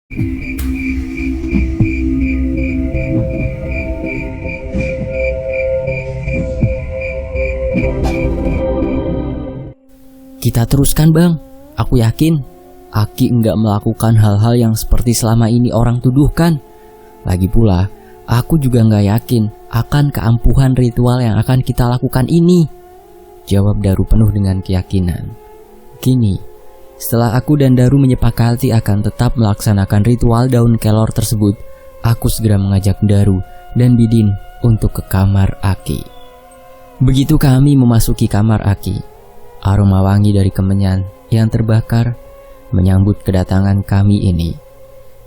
Kita teruskan bang, aku yakin Aki enggak melakukan hal-hal yang seperti selama ini orang tuduhkan. Lagi pula, aku juga enggak yakin akan keampuhan ritual yang akan kita lakukan ini, jawab Daru penuh dengan keyakinan. Kini, setelah aku dan Daru menyepakati akan tetap melaksanakan ritual daun kelor tersebut, aku segera mengajak Daru dan Bidin untuk ke kamar Aki. Begitu kami memasuki kamar Aki, aroma wangi dari kemenyan yang terbakar menyambut kedatangan kami ini.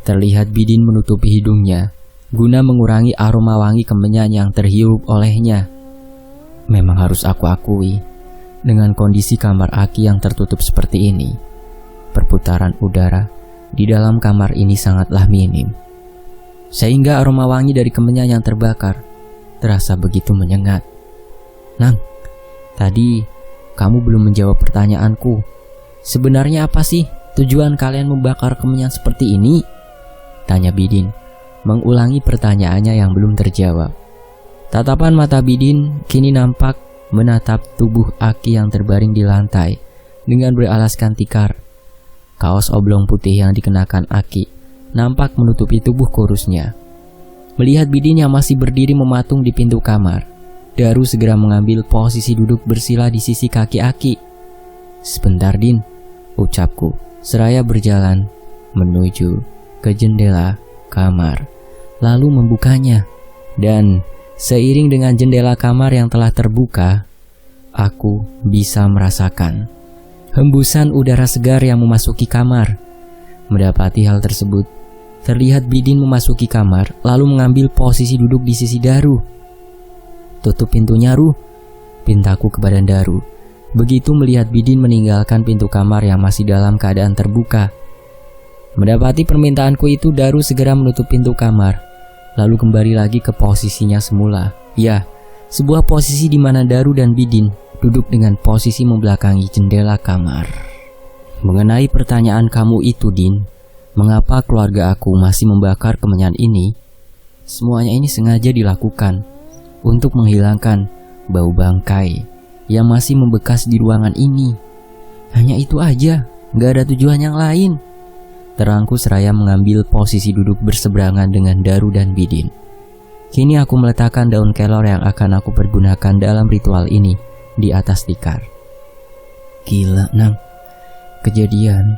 Terlihat Bidin menutupi hidungnya guna mengurangi aroma wangi kemenyan yang terhirup olehnya. Memang harus aku akui, dengan kondisi kamar Aki yang tertutup seperti ini, perputaran udara di dalam kamar ini sangatlah minim, sehingga aroma wangi dari kemenyan yang terbakar terasa begitu menyengat. Nang, tadi kamu belum menjawab pertanyaanku. Sebenarnya apa sih tujuan kalian membakar kemenyan seperti ini? Tanya Bidin, mengulangi pertanyaannya yang belum terjawab. Tatapan mata Bidin kini nampak menatap tubuh Aki yang terbaring di lantai dengan beralaskan tikar. Kaos oblong putih yang dikenakan Aki nampak menutupi tubuh kurusnya. Melihat Bidin yang masih berdiri mematung di pintu kamar, Daru segera mengambil posisi duduk bersila di sisi kaki Aki. Sebentar Din, ucapku seraya berjalan menuju ke jendela kamar, lalu membukanya. Dan seiring dengan jendela kamar yang telah terbuka, aku bisa merasakan hembusan udara segar yang memasuki kamar. Mendapati hal tersebut, terlihat Bidin memasuki kamar lalu mengambil posisi duduk di sisi Daru. Tutup pintunya, Ru, pintaku kepada Daru. Begitu melihat Bidin meninggalkan pintu kamar yang masih dalam keadaan terbuka. Mendapati permintaanku itu, Daru segera menutup pintu kamar, lalu kembali lagi ke posisinya semula. Ya, sebuah posisi di mana Daru dan Bidin duduk dengan posisi membelakangi jendela kamar. Mengenai pertanyaan kamu itu, Din, mengapa keluarga aku masih membakar kemenyan ini? Semuanya ini sengaja dilakukan untuk menghilangkan bau bangkai yang masih membekas di ruangan ini. Hanya itu aja, gak ada tujuan yang lain. Terangku seraya mengambil posisi duduk berseberangan dengan Daru dan Bidin. Kini aku meletakkan daun kelor yang akan aku pergunakan dalam ritual ini di atas tikar. Gila, Nang. Kejadian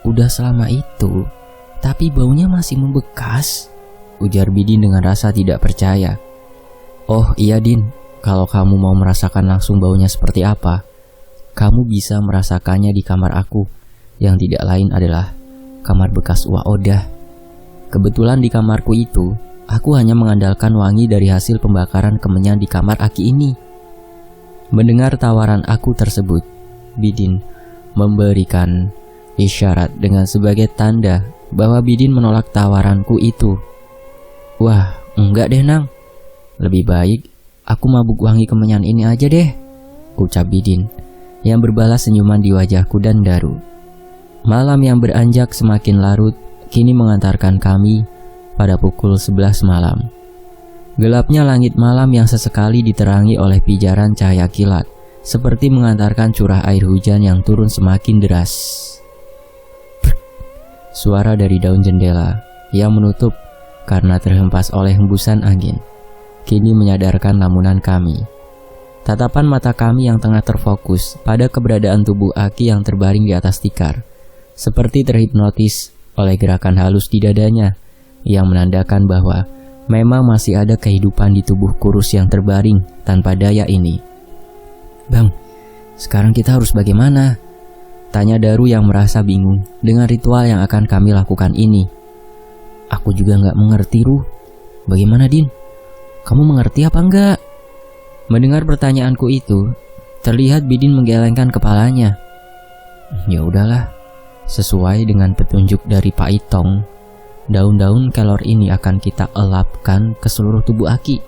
udah selama itu, tapi baunya masih membekas, ujar Bidin dengan rasa tidak percaya. Oh iya Din, kalau kamu mau merasakan langsung baunya seperti apa, kamu bisa merasakannya di kamar aku, yang tidak lain adalah kamar bekas Wak Odah. Kebetulan di kamarku itu, aku hanya mengandalkan wangi dari hasil pembakaran kemenyan di kamar Aki ini. Mendengar tawaran aku tersebut, Bidin memberikan isyarat dengan sebagai tanda bahwa Bidin menolak tawaranku itu. Wah, enggak deh Nang. Lebih baik aku mabuk wangi kemenyan ini aja deh, ucap Bidin yang berbalas senyuman di wajahku dan Daru. Malam yang beranjak semakin larut kini mengantarkan kami pada pukul 11 malam. Gelapnya langit malam yang sesekali diterangi oleh pijaran cahaya kilat, seperti mengantarkan curah air hujan yang turun semakin deras. Suara dari daun jendela yang menutup karena terhempas oleh hembusan angin kini menyadarkan lamunan kami. Tatapan mata kami yang tengah terfokus pada keberadaan tubuh Aki yang terbaring di atas tikar, seperti terhipnotis oleh gerakan halus di dadanya yang menandakan bahwa memang masih ada kehidupan di tubuh kurus yang terbaring tanpa daya ini. Bang, sekarang kita harus bagaimana? Tanya Daru yang merasa bingung dengan ritual yang akan kami lakukan ini. Aku juga gak mengerti, Ruh. Bagaimana, Din? Kamu mengerti apa enggak? Mendengar pertanyaanku itu, terlihat Bidin menggelengkan kepalanya. Ya udahlah, sesuai dengan petunjuk dari Pak Itong, daun-daun kelor ini akan kita elapkan ke seluruh tubuh Aki.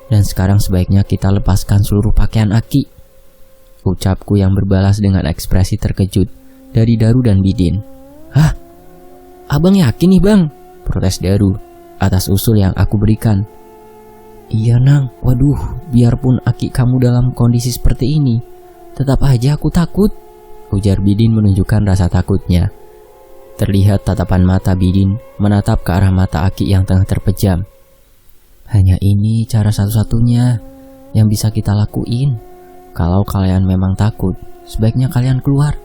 Dan sekarang sebaiknya kita lepaskan seluruh pakaian Aki, ucapku yang berbalas dengan ekspresi terkejut dari Daru dan Bidin. Hah? Abang yakin nih bang? Protes Daru atas usul yang aku berikan. Iya nang, waduh, biarpun Aki kamu dalam kondisi seperti ini, tetap aja aku takut, ujar Bidin menunjukkan rasa takutnya. Terlihat tatapan mata Bidin menatap ke arah mata Aki yang tengah terpejam. Hanya ini cara satu-satunya yang bisa kita lakuin. Kalau kalian memang takut, sebaiknya kalian keluar.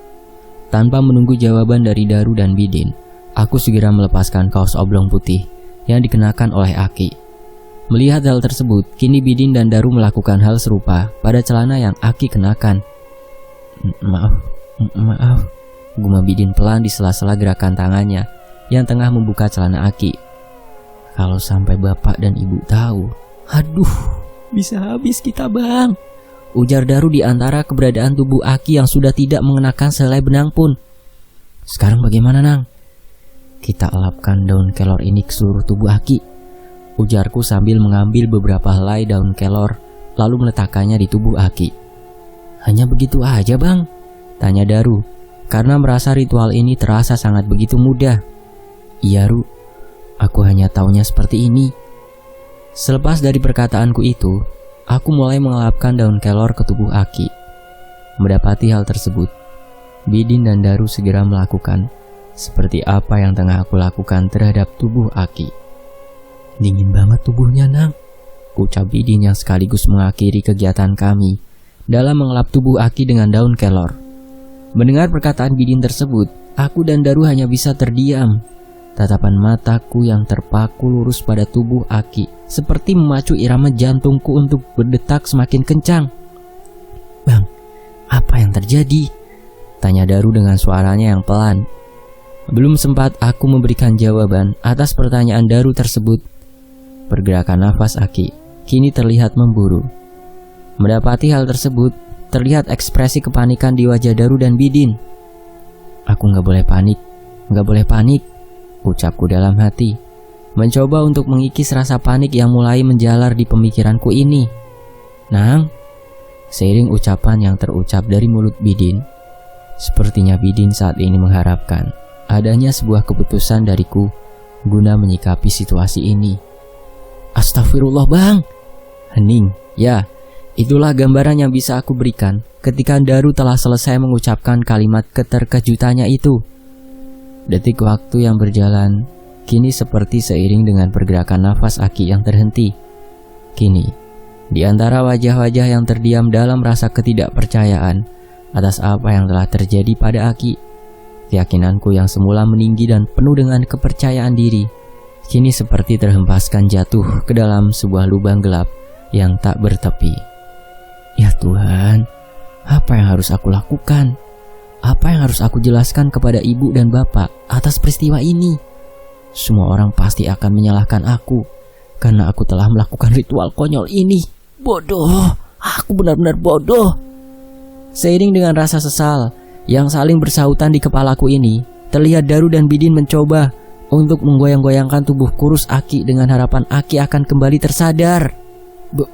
Tanpa menunggu jawaban dari Daru dan Bidin, aku segera melepaskan kaos oblong putih yang dikenakan oleh Aki. Melihat hal tersebut, kini Bidin dan Daru melakukan hal serupa pada celana yang Aki kenakan. Maaf, gumam Bidin pelan di sela-sela gerakan tangannya yang tengah membuka celana Aki. Kalau sampai bapak dan ibu tahu, aduh, bisa habis kita bang, ujar Daru di antara keberadaan tubuh Aki yang sudah tidak mengenakan selai benang pun. Sekarang bagaimana nang? Kita elapkan daun kelor ini ke seluruh tubuh Aki, ujarku sambil mengambil beberapa helai daun kelor lalu meletakkannya di tubuh Aki. Hanya begitu aja bang? Tanya Daru, karena merasa ritual ini terasa sangat begitu mudah. Iya Ru, aku hanya taunya seperti ini. Selepas dari perkataanku itu, aku mulai mengelapkan daun kelor ke tubuh Aki. Mendapati hal tersebut, Bidin dan Daru segera melakukan seperti apa yang tengah aku lakukan terhadap tubuh Aki. Dingin banget tubuhnya nang, ucap Bidin yang sekaligus mengakhiri kegiatan kami dalam mengelap tubuh Aki dengan daun kelor. Mendengar perkataan Bidin tersebut, aku dan Daru hanya bisa terdiam. Tatapan mataku yang terpaku lurus pada tubuh Aki seperti memacu irama jantungku untuk berdetak semakin kencang. Bang, apa yang terjadi? Tanya Daru dengan suaranya yang pelan. Belum sempat aku memberikan jawaban atas pertanyaan Daru tersebut, pergerakan nafas Aki kini terlihat memburu. Mendapati hal tersebut, terlihat ekspresi kepanikan di wajah Daru dan Bidin. Aku gak boleh panik, ucapku dalam hati, mencoba untuk mengikis rasa panik yang mulai menjalar di pemikiranku ini. Nang, seiring ucapan yang terucap dari mulut Bidin, sepertinya Bidin saat ini mengharapkan adanya sebuah keputusan dariku guna menyikapi situasi ini. Astagfirullah bang, hening. Ya, itulah gambaran yang bisa aku berikan ketika Daru telah selesai mengucapkan kalimat keterkejutannya itu. Detik waktu yang berjalan kini seperti seiring dengan pergerakan nafas Aki yang terhenti. Kini, di antara wajah-wajah yang terdiam dalam rasa ketidakpercayaan atas apa yang telah terjadi pada Aki, keyakinanku yang semula meninggi dan penuh dengan kepercayaan diri kini seperti terhempaskan jatuh ke dalam sebuah lubang gelap yang tak bertepi. Ya Tuhan, apa yang harus aku lakukan? Apa yang harus aku jelaskan kepada ibu dan bapak atas peristiwa ini? Semua orang pasti akan menyalahkan aku karena aku telah melakukan ritual konyol ini. Bodoh, aku benar-benar bodoh. Seiring dengan rasa sesal yang saling bersahutan di kepalaku ini, terlihat Daru dan Bidin mencoba untuk menggoyang-goyangkan tubuh kurus Aki dengan harapan Aki akan kembali tersadar.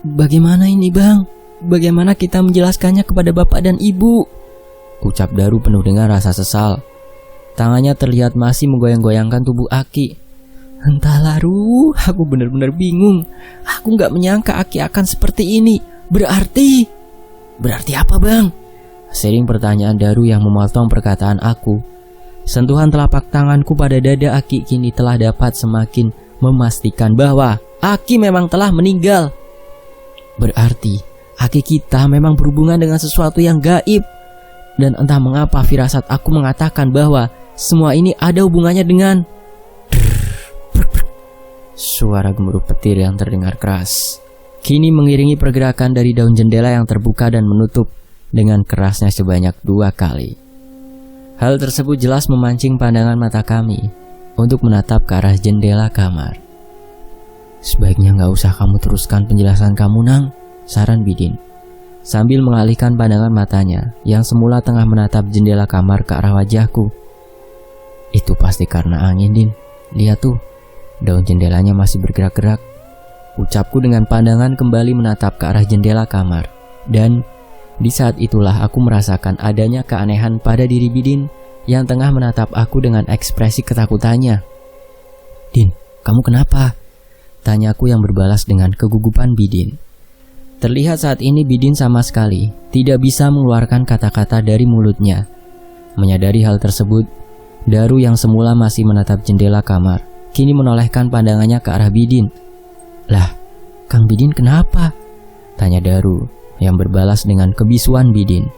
Bagaimana ini bang? Bagaimana kita menjelaskannya kepada bapak dan ibu? Ucap Daru penuh dengan rasa sesal. Tangannya terlihat masih menggoyang-goyangkan tubuh Aki. Entahlah Ru, aku benar-benar bingung. Aku gak menyangka Aki akan seperti ini. Berarti apa bang? Sering pertanyaan Daru yang memotong perkataan aku. Sentuhan telapak tanganku pada dada Aki kini telah dapat semakin memastikan bahwa Aki memang telah meninggal. Berarti Aki kita memang berhubungan dengan sesuatu yang gaib. Dan entah mengapa firasat aku mengatakan bahwa semua ini ada hubungannya dengan... Suara gemuruh petir yang terdengar keras kini mengiringi pergerakan dari daun jendela yang terbuka dan menutup dengan kerasnya sebanyak 2 kali. Hal tersebut jelas memancing pandangan mata kami untuk menatap ke arah jendela kamar. Sebaiknya gak usah kamu teruskan penjelasan kamu nang, saran Bidin, sambil mengalihkan pandangan matanya yang semula tengah menatap jendela kamar ke arah wajahku. Itu pasti karena angin, Din. Lihat tuh, daun jendelanya masih bergerak-gerak. Ucapku dengan pandangan kembali menatap ke arah jendela kamar. Dan di saat itulah aku merasakan adanya keanehan pada diri Bidin yang tengah menatap aku dengan ekspresi ketakutannya. "Din, kamu kenapa?" tanyaku yang berbalas dengan kegugupan Bidin. Terlihat saat ini Bidin sama sekali tidak bisa mengeluarkan kata-kata dari mulutnya. Menyadari hal tersebut, Daru yang semula masih menatap jendela kamar kini menolehkan pandangannya ke arah Bidin. "Lah, Kang Bidin kenapa?" tanya Daru yang berbalas dengan kebisuan Bidin.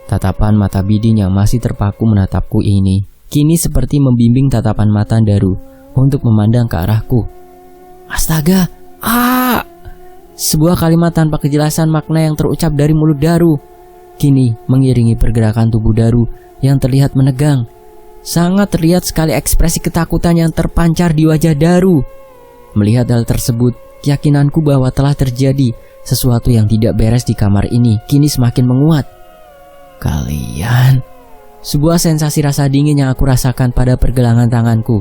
Tatapan mata Bidin yang masih terpaku menatapku ini kini seperti membimbing tatapan mata Daru untuk memandang ke arahku. "Astaga, Sebuah kalimat tanpa kejelasan makna yang terucap dari mulut Daru kini mengiringi pergerakan tubuh Daru yang terlihat menegang. Sangat terlihat sekali ekspresi ketakutan yang terpancar di wajah Daru. Melihat hal tersebut, keyakinanku bahwa telah terjadi sesuatu yang tidak beres di kamar ini kini semakin menguat. "Kalian..." Sebuah sensasi rasa dingin yang aku rasakan pada pergelangan tanganku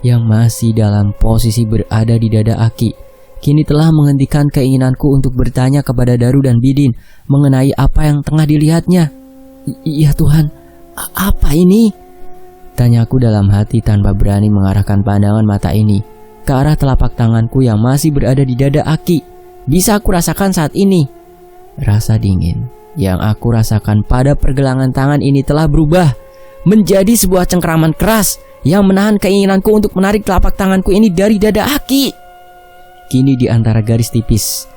yang masih dalam posisi berada di dada Aki kini telah menghentikan keinginanku untuk bertanya kepada Daru dan Bidin mengenai apa yang tengah dilihatnya. "Iya Tuhan, apa ini?" tanyaku dalam hati tanpa berani mengarahkan pandangan mata ini ke arah telapak tanganku yang masih berada di dada Aki. Bisa aku rasakan saat ini. Rasa dingin yang aku rasakan pada pergelangan tangan ini telah berubah menjadi sebuah cengkeraman keras yang menahan keinginanku untuk menarik telapak tanganku ini dari dada Aki. Kini di antara garis tipis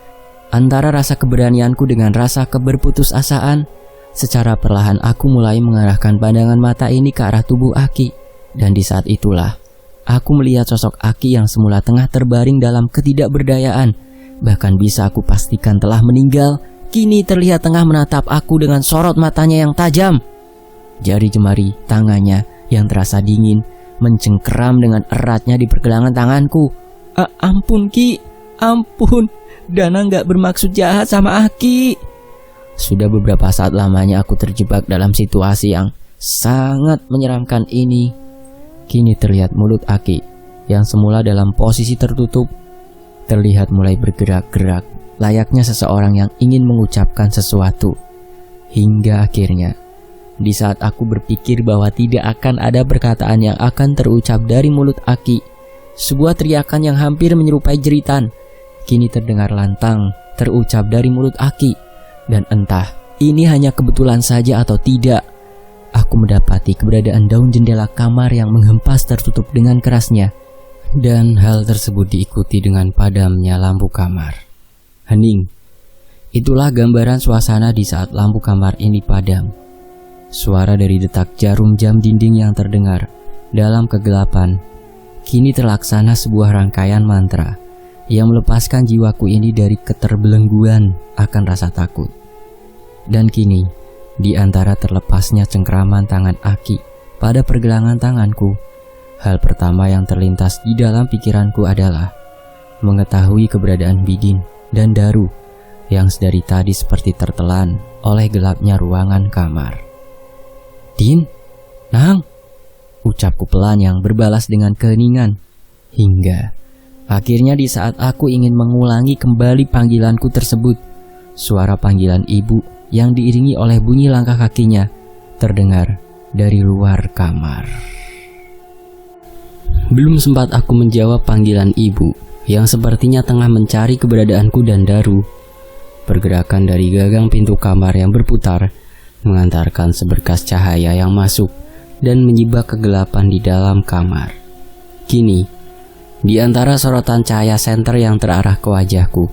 antara rasa keberanianku dengan rasa keberputusasaan, secara perlahan aku mulai mengarahkan pandangan mata ini ke arah tubuh Aki. Dan di saat itulah aku melihat sosok Aki yang semula tengah terbaring dalam ketidakberdayaan, bahkan bisa aku pastikan telah meninggal, kini terlihat tengah menatap aku dengan sorot matanya yang tajam. Jari jemari tangannya yang terasa dingin mencengkeram dengan eratnya di pergelangan tanganku. "Ampun Ki, ampun, Dana gak bermaksud jahat sama Aki." Sudah beberapa saat lamanya aku terjebak dalam situasi yang sangat menyeramkan ini. Kini terlihat mulut Aki yang semula dalam posisi tertutup terlihat mulai bergerak-gerak layaknya seseorang yang ingin mengucapkan sesuatu. Hingga akhirnya di saat aku berpikir bahwa tidak akan ada perkataan yang akan terucap dari mulut Aki, sebuah teriakan yang hampir menyerupai jeritan kini terdengar lantang terucap dari mulut Aki. Dan entah ini hanya kebetulan saja atau tidak, aku mendapati keberadaan daun jendela kamar yang menghempas tertutup dengan kerasnya. Dan hal tersebut diikuti dengan padamnya lampu kamar. Hening. Itulah gambaran suasana di saat lampu kamar ini padam. Suara dari detak jarum jam dinding yang terdengar dalam kegelapan kini terlaksana sebuah rangkaian mantra yang melepaskan jiwaku ini dari keterbelengguan akan rasa takut. Dan kini, di antara terlepasnya cengkeraman tangan Aki pada pergelangan tanganku, hal pertama yang terlintas di dalam pikiranku adalah mengetahui keberadaan Bidin dan Daru yang sedari tadi seperti tertelan oleh gelapnya ruangan kamar. "Din, Nang," ucapku pelan yang berbalas dengan keheningan. Hingga akhirnya di saat aku ingin mengulangi kembali panggilanku tersebut, suara panggilan ibu yang diiringi oleh bunyi langkah kakinya terdengar dari luar kamar. Belum sempat aku menjawab panggilan ibu yang sepertinya tengah mencari keberadaanku dan Daru, pergerakan dari gagang pintu kamar yang berputar mengantarkan seberkas cahaya yang masuk dan menyibak kegelapan di dalam kamar. Kini, di antara sorotan cahaya senter yang terarah ke wajahku,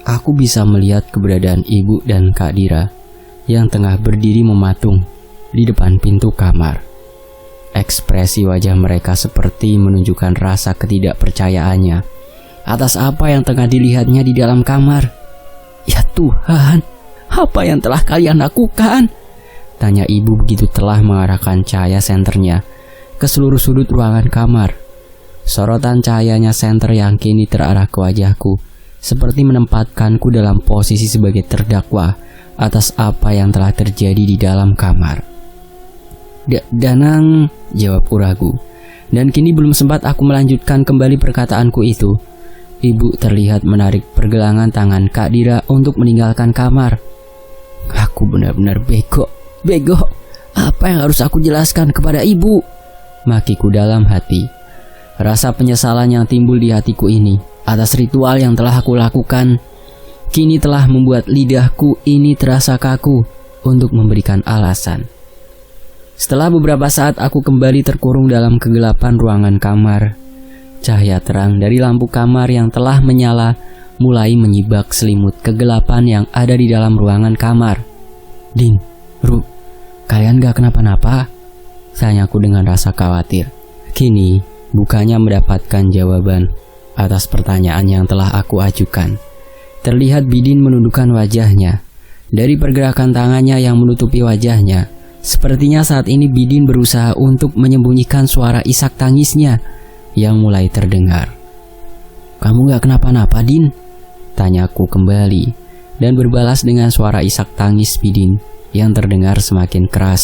aku bisa melihat keberadaan ibu dan Kak Dira yang tengah berdiri mematung di depan pintu kamar. Ekspresi wajah mereka seperti menunjukkan rasa ketidakpercayaannya atas apa yang tengah dilihatnya di dalam kamar. "Ya Tuhan, apa yang telah kalian lakukan?" tanya ibu begitu telah mengarahkan cahaya senternya ke seluruh sudut ruangan kamar. Sorotan cahayanya senter yang kini terarah ke wajahku seperti menempatkanku dalam posisi sebagai terdakwa atas apa yang telah terjadi di dalam kamar. "Danang," jawabku ragu. Dan kini belum sempat aku melanjutkan kembali perkataanku itu, ibu terlihat menarik pergelangan tangan Kak Dira untuk meninggalkan kamar. Aku benar-benar bego. Apa yang harus aku jelaskan kepada ibu? Makiku dalam hati. Rasa penyesalan yang timbul di hatiku ini atas ritual yang telah aku lakukan kini telah membuat lidahku ini terasa kaku untuk memberikan alasan. Setelah beberapa saat aku kembali terkurung dalam kegelapan ruangan kamar. Cahaya terang dari lampu kamar yang telah menyala mulai menyibak selimut kegelapan yang ada di dalam ruangan kamar. Din, Ru, kalian gak kenapa-napa? Tanyaku dengan rasa khawatir. Kini, bukannya mendapatkan jawaban atas pertanyaan yang telah aku ajukan. Terlihat Bidin menundukkan wajahnya. Dari pergerakan tangannya yang menutupi wajahnya, sepertinya saat ini Bidin berusaha untuk menyembunyikan suara isak tangisnya yang mulai terdengar. Kamu gak kenapa-napa, Din? Tanyaku kembali dan berbalas dengan suara isak tangis Bidin yang terdengar semakin keras.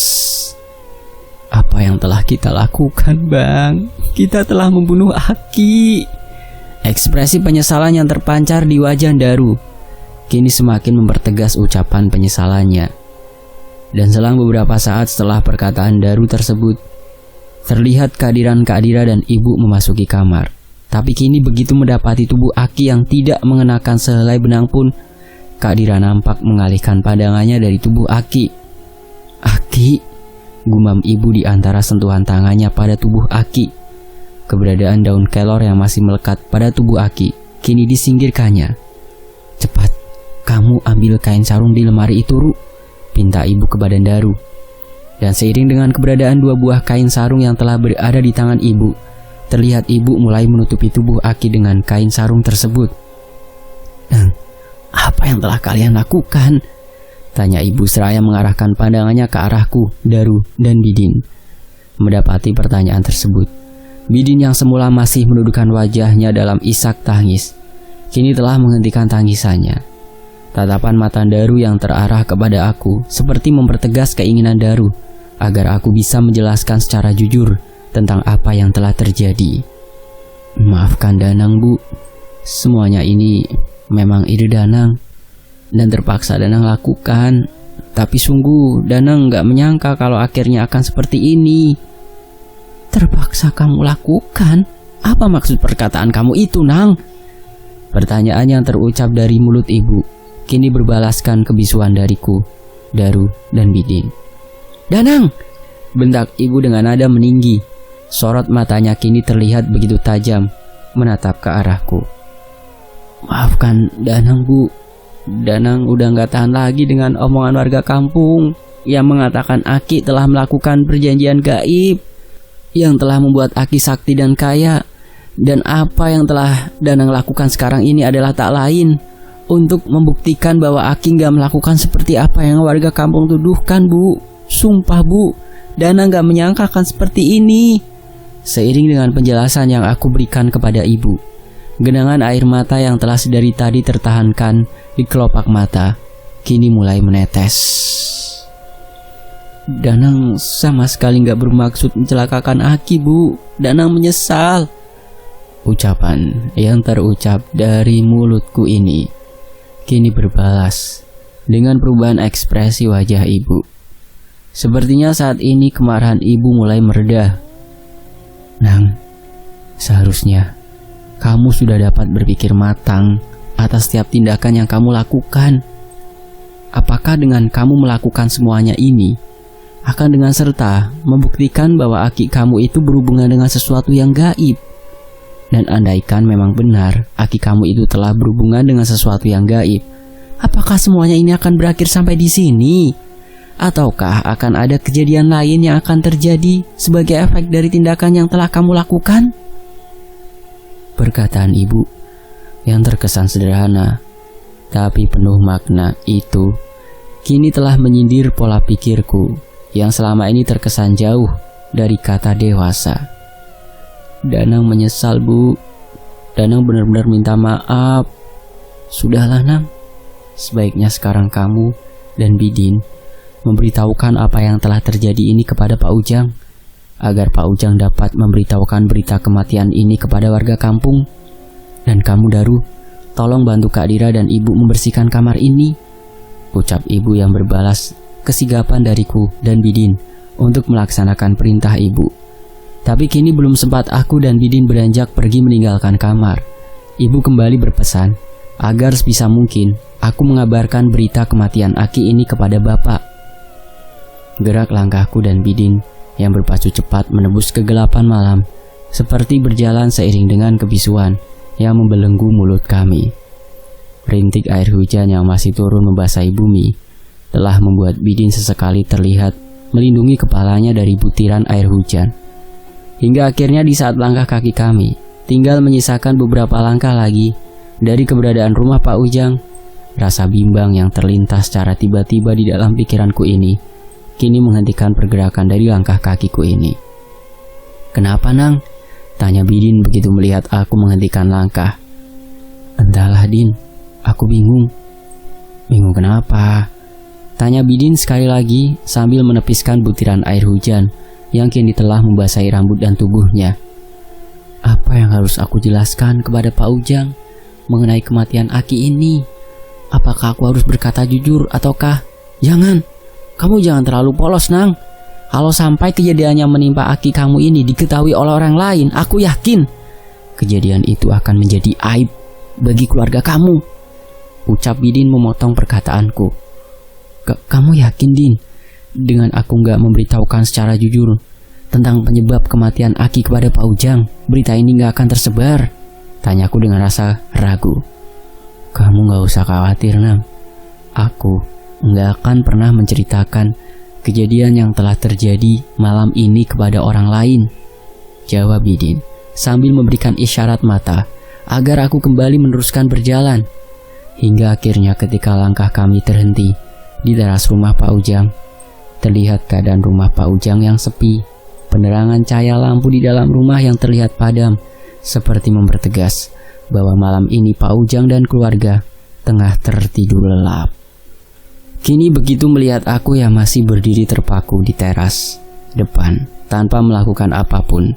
Apa yang telah kita lakukan, Bang? Kita telah membunuh Aki. Ekspresi penyesalan yang terpancar di wajah Daru kini semakin mempertegas ucapan penyesalannya. Dan selang beberapa saat setelah perkataan Daru tersebut, terlihat kehadiran Kak Dira dan ibu memasuki kamar. Tapi kini begitu mendapati tubuh Aki yang tidak mengenakan sehelai benang pun, Kak Dira nampak mengalihkan pandangannya dari tubuh Aki. Aki, gumam ibu di antara sentuhan tangannya pada tubuh Aki. Keberadaan daun kelor yang masih melekat pada tubuh Aki kini disingkirkannya. Cepat, kamu ambil kain sarung di lemari itu, Ru, pinta ibu kepada Daru. Dan seiring dengan keberadaan dua buah kain sarung yang telah berada di tangan ibu, terlihat ibu mulai menutupi tubuh Aki dengan kain sarung tersebut. Apa yang telah kalian lakukan? Tanya ibu seraya mengarahkan pandangannya ke arahku, Daru, dan Bidin. Mendapati pertanyaan tersebut, Bidin yang semula masih menundukkan wajahnya dalam isak tangis, kini telah menghentikan tangisannya. Tatapan mata Daru yang terarah kepada aku seperti mempertegas keinginan Daru agar aku bisa menjelaskan secara jujur tentang apa yang telah terjadi. Maafkan Danang, Bu. Semuanya ini memang ide Danang dan terpaksa Danang lakukan. Tapi sungguh Danang gak menyangka kalau akhirnya akan seperti ini. Terpaksa kamu lakukan? Apa maksud perkataan kamu itu, Nang? Pertanyaan yang terucap dari mulut ibu kini berbalaskan kebisuan dariku, Daru, dan Bidin. Danang! Bentak ibu dengan nada meninggi. Sorot matanya kini terlihat begitu tajam menatap ke arahku. Maafkan Danang, Bu. Danang udah gak tahan lagi dengan omongan warga kampung yang mengatakan Aki telah melakukan perjanjian gaib yang telah membuat Aki sakti dan kaya. Dan apa yang telah Danang lakukan sekarang ini adalah tak lain untuk membuktikan bahwa Aki gak melakukan seperti apa yang warga kampung tuduhkan, Bu. Sumpah, Bu, Danang gak menyangka akan seperti ini. Seiring dengan penjelasan yang aku berikan kepada ibu, genangan air mata yang telah sedari tadi tertahankan di kelopak mata kini mulai menetes. Danang sama sekali gak bermaksud mencelakakan Aki, Bu. Danang menyesal. Ucapan yang terucap dari mulutku ini kini berbalas dengan perubahan ekspresi wajah ibu. Sepertinya saat ini kemarahan ibu mulai mereda. Nang, seharusnya kamu sudah dapat berpikir matang atas setiap tindakan yang kamu lakukan. Apakah dengan kamu melakukan semuanya ini akan dengan serta membuktikan bahwa Aki kamu itu berhubungan dengan sesuatu yang gaib? Dan andaikan memang benar Aki kamu itu telah berhubungan dengan sesuatu yang gaib, apakah semuanya ini akan berakhir sampai di sini? Ataukah akan ada kejadian lain yang akan terjadi sebagai efek dari tindakan yang telah kamu lakukan? Perkataan ibu yang terkesan sederhana tapi penuh makna itu kini telah menyindir pola pikirku yang selama ini terkesan jauh dari kata dewasa. Danang menyesal, Bu. Danang benar-benar minta maaf. Sudahlah, Nang. Sebaiknya sekarang kamu dan Bidin memberitahukan apa yang telah terjadi ini kepada Pak Ujang, agar Pak Ujang dapat memberitahukan berita kematian ini kepada warga kampung. Dan kamu, Daru, tolong bantu Kak Dira dan ibu membersihkan kamar ini, ucap ibu yang berbalas kesigapan dariku dan Bidin untuk melaksanakan perintah ibu. Tapi kini belum sempat aku dan Bidin beranjak pergi meninggalkan kamar. Ibu kembali berpesan agar sebisa mungkin aku mengabarkan berita kematian Aki ini kepada bapak. Gerak langkahku dan Bidin yang berpacu cepat menembus kegelapan malam seperti berjalan seiring dengan kebisuan yang membelenggu mulut kami. Rintik air hujan yang masih turun membasahi bumi telah membuat Bidin sesekali terlihat melindungi kepalanya dari butiran air hujan. Hingga akhirnya di saat langkah kaki kami tinggal menyisakan beberapa langkah lagi dari keberadaan rumah Pak Ujang, rasa bimbang yang terlintas secara tiba-tiba di dalam pikiranku ini kini menghentikan pergerakan dari langkah kakiku ini. "Kenapa, Nang?" tanya Bidin begitu melihat aku menghentikan langkah. "Entahlah, Din, aku bingung." "Bingung kenapa?" tanya Bidin sekali lagi sambil menepiskan butiran air hujan yang kini telah membasahi rambut dan tubuhnya. "Apa yang harus aku jelaskan kepada Pak Ujang mengenai kematian Aki ini? Apakah aku harus berkata jujur ataukah..." "Jangan, kamu jangan terlalu polos, Nang. Kalau sampai kejadian yang menimpa Aki kamu ini diketahui oleh orang lain, aku yakin kejadian itu akan menjadi aib bagi keluarga kamu," ucap Bidin memotong perkataanku. Kamu yakin, Din, dengan aku gak memberitahukan secara jujur tentang penyebab kematian Aki kepada Pak Ujang, berita ini gak akan tersebar?" tanyaku dengan rasa ragu. "Kamu gak usah khawatir, Nam. Aku gak akan pernah menceritakan kejadian yang telah terjadi malam ini kepada orang lain," jawab Bidin sambil memberikan isyarat mata agar aku kembali meneruskan berjalan. Hingga akhirnya ketika langkah kami terhenti di teras rumah Pak Ujang, terlihat keadaan rumah Pak Ujang yang sepi. Penerangan cahaya lampu di dalam rumah yang terlihat padam seperti mempertegas bahwa malam ini Pak Ujang dan keluarga tengah tertidur lelap. Kini begitu melihat aku yang masih berdiri terpaku di teras depan tanpa melakukan apapun,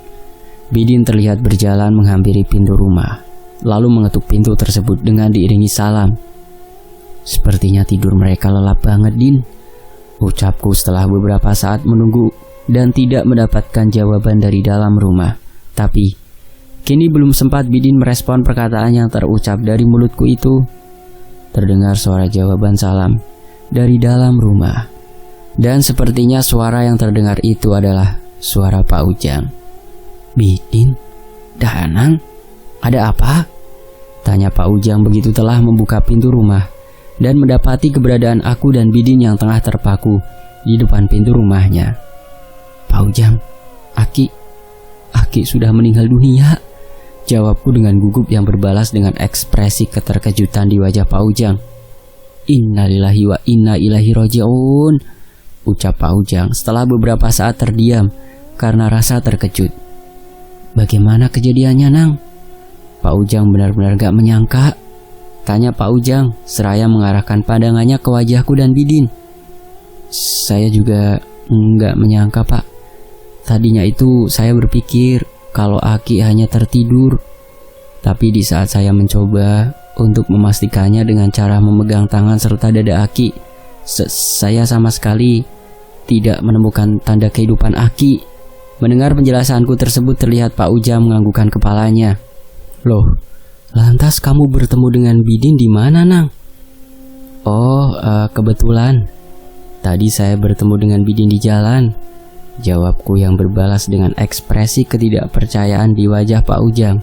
Bidin terlihat berjalan menghampiri pintu rumah, lalu mengetuk pintu tersebut dengan diiringi salam. "Sepertinya tidur mereka lelap banget, Din," ucapku setelah beberapa saat menunggu dan tidak mendapatkan jawaban dari dalam rumah. Tapi kini belum sempat Bidin merespon perkataan yang terucap dari mulutku itu, terdengar suara jawaban salam dari dalam rumah. Dan sepertinya suara yang terdengar itu adalah suara Pak Ujang. "Bidin, Danang, ada apa?" tanya Pak Ujang begitu telah membuka pintu rumah dan mendapati keberadaan aku dan Bidin yang tengah terpaku di depan pintu rumahnya. "Pak Ujang, Aki sudah meninggal dunia," jawabku dengan gugup yang berbalas dengan ekspresi keterkejutan di wajah Pak Ujang. "Innalillahi wa inna ilaihi raji'un," ucap Pak Ujang setelah beberapa saat terdiam karena rasa terkejut. "Bagaimana kejadiannya, Nang?" Pak Ujang benar-benar gak menyangka, tanya Pak Ujang seraya mengarahkan pandangannya ke wajahku dan Bidin. "Saya juga nggak menyangka, Pak. Tadinya itu saya berpikir kalau Aki hanya tertidur. Tapi di saat saya mencoba untuk memastikannya dengan cara memegang tangan serta dada Aki, saya sama sekali tidak menemukan tanda kehidupan Aki." Mendengar penjelasanku tersebut terlihat Pak Ujang menganggukkan kepalanya. "Loh, lantas kamu bertemu dengan Bidin di mana, Nang?" "Oh, kebetulan tadi saya bertemu dengan Bidin di jalan," jawabku yang berbalas dengan ekspresi ketidakpercayaan di wajah Pak Ujang.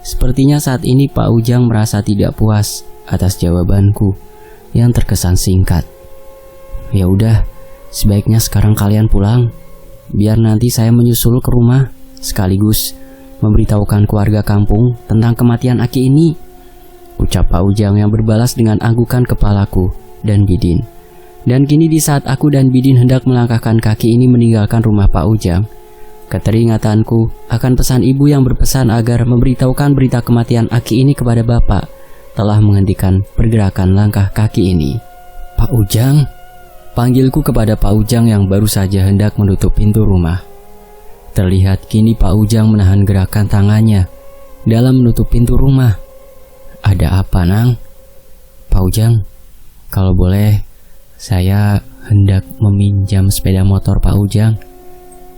Sepertinya saat ini Pak Ujang merasa tidak puas atas jawabanku yang terkesan singkat. "Ya udah, sebaiknya sekarang kalian pulang, biar nanti saya menyusul ke rumah sekaligus memberitahukan keluarga kampung tentang kematian Aki ini," ucap Pak Ujang yang berbalas dengan anggukan kepalaku dan Bidin. Dan kini di saat aku dan Bidin hendak melangkahkan kaki ini meninggalkan rumah Pak Ujang, keteringatanku akan pesan ibu yang berpesan agar memberitahukan berita kematian Aki ini kepada bapak telah menghentikan pergerakan langkah kaki ini. "Pak Ujang," panggilku kepada Pak Ujang yang baru saja hendak menutup pintu rumah. Terlihat kini Pak Ujang menahan gerakan tangannya dalam menutup pintu rumah. "Ada apa, Nang?" "Pak Ujang, kalau boleh saya hendak meminjam sepeda motor Pak Ujang.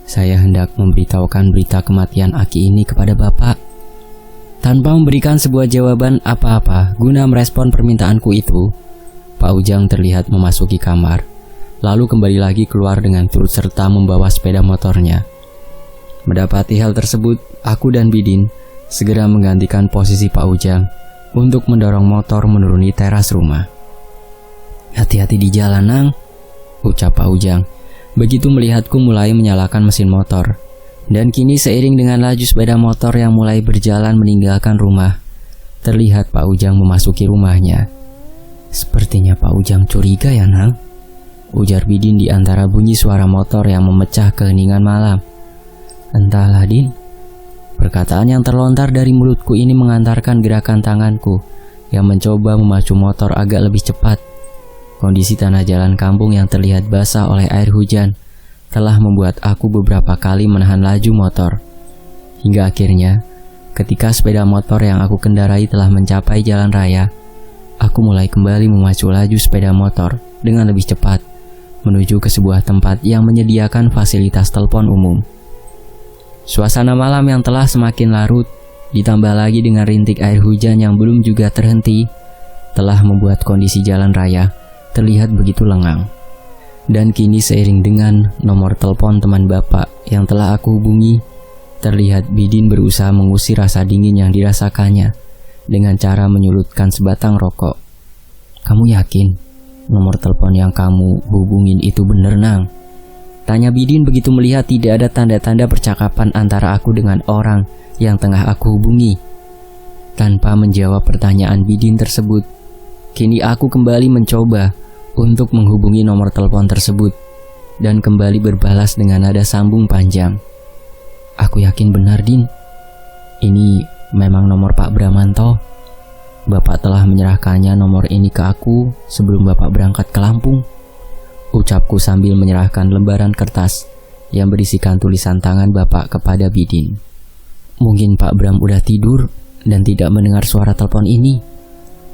Saya hendak memberitahukan berita kematian Aki ini kepada Bapak. Tanpa memberikan sebuah jawaban apa-apa guna merespon permintaanku itu, Pak Ujang terlihat memasuki kamar, lalu kembali lagi keluar dengan turut serta membawa sepeda motornya. Mendapati hal tersebut, aku dan Bidin segera menggantikan posisi Pak Ujang untuk mendorong motor menuruni teras rumah. "Hati-hati di jalan, Nang," ucap Pak Ujang begitu melihatku mulai menyalakan mesin motor. Dan kini seiring dengan laju sepeda motor yang mulai berjalan meninggalkan rumah, terlihat Pak Ujang memasuki rumahnya. "Sepertinya Pak Ujang curiga ya, Nang?" ujar Bidin di antara bunyi suara motor yang memecah keheningan malam. "Entahlah, Din." Perkataan yang terlontar dari mulutku ini mengantarkan gerakan tanganku yang mencoba memacu motor agak lebih cepat. Kondisi tanah jalan kampung yang terlihat basah oleh air hujan telah membuat aku beberapa kali menahan laju motor. Hingga akhirnya, ketika sepeda motor yang aku kendarai telah mencapai jalan raya, aku mulai kembali memacu laju sepeda motor dengan lebih cepat menuju ke sebuah tempat yang menyediakan fasilitas telepon umum. Suasana malam yang telah semakin larut, ditambah lagi dengan rintik air hujan yang belum juga terhenti, telah membuat kondisi jalan raya terlihat begitu lengang. Dan kini seiring dengan nomor telepon teman Bapak yang telah aku hubungi, terlihat Bidin berusaha mengusir rasa dingin yang dirasakannya dengan cara menyulutkan sebatang rokok. "Kamu yakin nomor telepon yang kamu hubungin itu bener, Nang?" tanya Bidin begitu melihat tidak ada tanda-tanda percakapan antara aku dengan orang yang tengah aku hubungi. Tanpa menjawab pertanyaan Bidin tersebut, kini aku kembali mencoba untuk menghubungi nomor telepon tersebut dan kembali berbalas dengan nada sambung panjang. "Aku yakin benar, Din. Ini memang nomor Pak Bramanto. Bapak telah menyerahkannya nomor ini ke aku sebelum Bapak berangkat ke Lampung," ucapku sambil menyerahkan lembaran kertas yang berisikan tulisan tangan Bapak kepada Bidin. "Mungkin Pak Bram udah tidur dan tidak mendengar suara telepon ini,"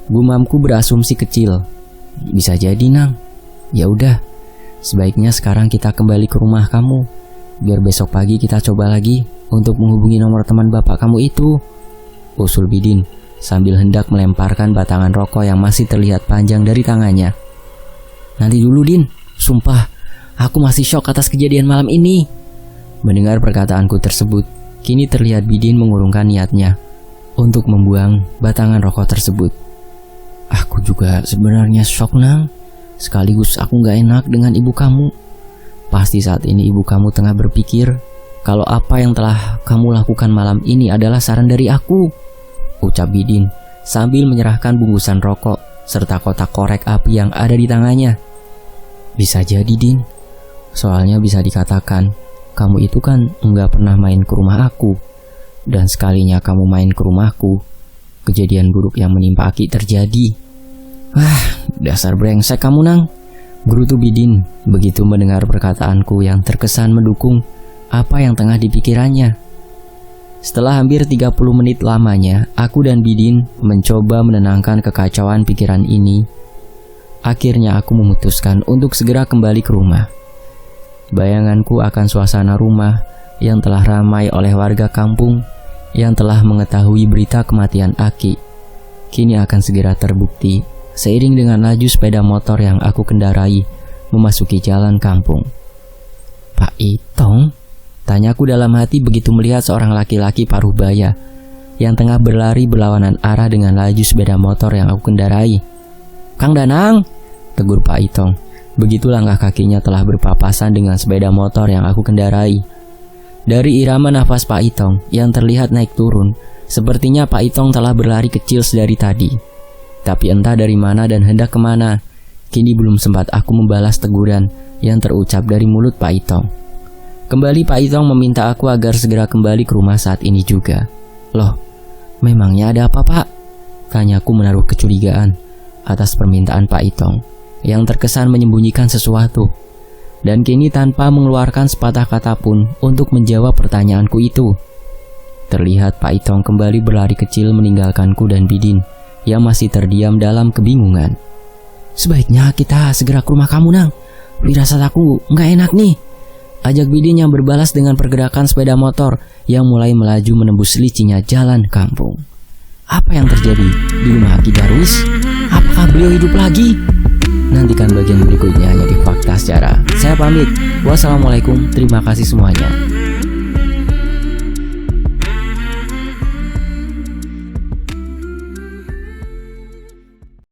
gumamku berasumsi kecil. "Bisa jadi, Nang. Ya udah, sebaiknya sekarang kita kembali ke rumah kamu, biar besok pagi kita coba lagi untuk menghubungi nomor teman Bapak kamu itu," usul Bidin sambil hendak melemparkan batangan rokok yang masih terlihat panjang dari tangannya. "Nanti dulu, Din. Sumpah, aku masih syok atas kejadian malam ini." Mendengar perkataanku tersebut, kini terlihat Bidin mengurungkan niatnya untuk membuang batangan rokok tersebut. "Aku juga sebenarnya syok, Nang. Sekaligus aku gak enak dengan ibu kamu. Pasti saat ini ibu kamu tengah berpikir kalau apa yang telah kamu lakukan malam ini adalah saran dari aku," ucap Bidin sambil menyerahkan bungkusan rokok serta kotak korek api yang ada di tangannya. "Bisa jadi, Din. Soalnya bisa dikatakan kamu itu kan nggak pernah main ke rumah aku. Dan sekalinya kamu main ke rumahku, kejadian buruk yang menimpa Aki terjadi." Dasar brengsek kamu, Nang," gerutu Bidin begitu mendengar perkataanku yang terkesan mendukung apa yang tengah dipikirannya. Setelah hampir 30 menit lamanya, aku dan Bidin mencoba menenangkan kekacauan pikiran ini. Akhirnya aku memutuskan untuk segera kembali ke rumah. Bayanganku akan suasana rumah yang telah ramai oleh warga kampung yang telah mengetahui berita kematian Aki kini akan segera terbukti seiring dengan laju sepeda motor yang aku kendarai memasuki jalan kampung. "Pak Itong?" tanyaku dalam hati begitu melihat seorang laki-laki paruh baya yang tengah berlari berlawanan arah dengan laju sepeda motor yang aku kendarai. "Kang Danang," tegur Pak Itong begitu langkah kakinya telah berpapasan dengan sepeda motor yang aku kendarai. Dari irama nafas Pak Itong yang terlihat naik turun, sepertinya Pak Itong telah berlari kecil sedari tadi. Tapi entah dari mana dan hendak kemana, kini belum sempat aku membalas teguran yang terucap dari mulut Pak Itong. Kembali Pak Itong meminta aku agar segera kembali ke rumah saat ini juga. "Loh, memangnya ada apa, Pak?" tanyaku menaruh kecurigaan atas permintaan Pak Itong yang terkesan menyembunyikan sesuatu. Dan kini tanpa mengeluarkan sepatah kata pun untuk menjawab pertanyaanku itu, terlihat Pak Itong kembali berlari kecil meninggalkanku dan Bidin yang masih terdiam dalam kebingungan. "Sebaiknya kita segera ke rumah kamu, Nang. Firasat aku nggak enak nih. Ajak Bidin yang berbalas dengan pergerakan sepeda motor yang mulai melaju menembus licinnya jalan kampung. Apa yang terjadi di rumah Ki Darwis? Apakah beliau hidup lagi? Nantikan bagian berikutnya hanya di Fakta Sejarah. Saya pamit. Wassalamualaikum. Terima kasih semuanya.